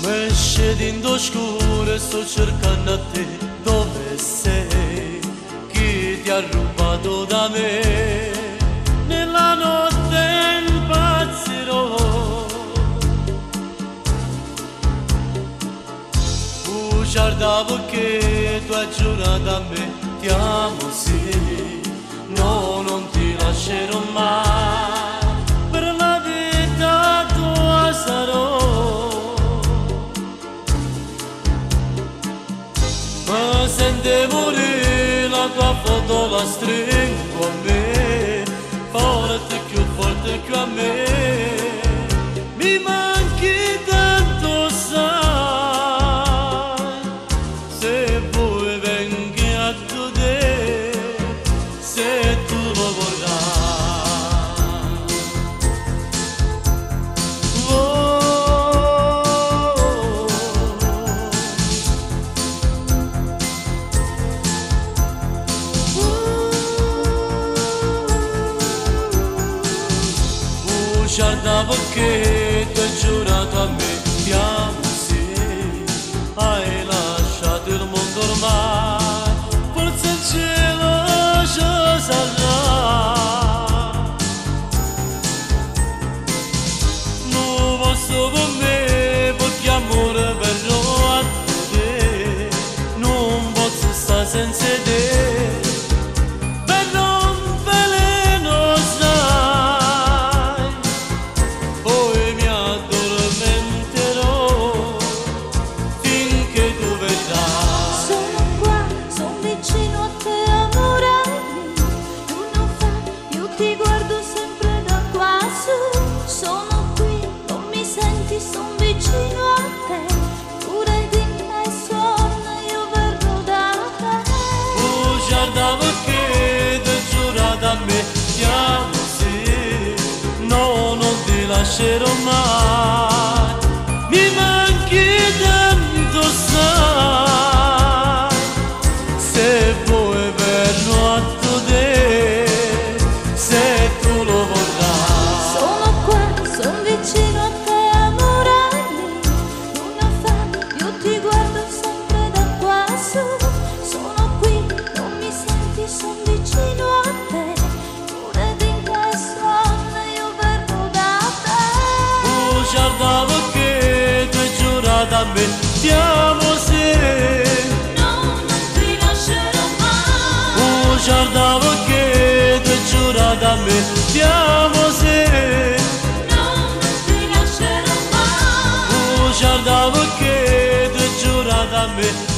Me scedi d'oscuro e sto cercando a te dove sei, chi ti ha rubato da me. Nella notte impazzirò, bugiarda perché tu hai giurato a me, ti amo sì, no non ti lascerò mai, per la vita tua sarò. Ma sente morire la tua foto, la stringo a me, forte più a me, mi manchi tanto sai, se vuoi vengi a te, se tu lo vorrai. Guarda perché tu hai giurato a me, ti amo sì, hai lasciato il mondo ormai, forse il cielo ci sarà. Non posso con me perché amore verrò a te, non posso stare senza te. Ti guardo sempre da quassù, sono qui, non mi senti, son vicino a te, pure di me suona, io verrò da te. Guarda perché ti hai giurato a me, ti amo sì, no non ti lascerò mai, mi manchi tanto sai, se vuoi verrò a te. Vicino a te, amore mio, una fa, io ti guardo sempre da quassù, sono qui, non mi senti, son vicino a te, pure di me suona, io verrò da te. Guarda perché tu hai giurato a me, ti amo sì, no, non ti lascerò mai. Guarda perché tu hai giurato a me, ti amo sì, guarda perché tu hai giurato a me.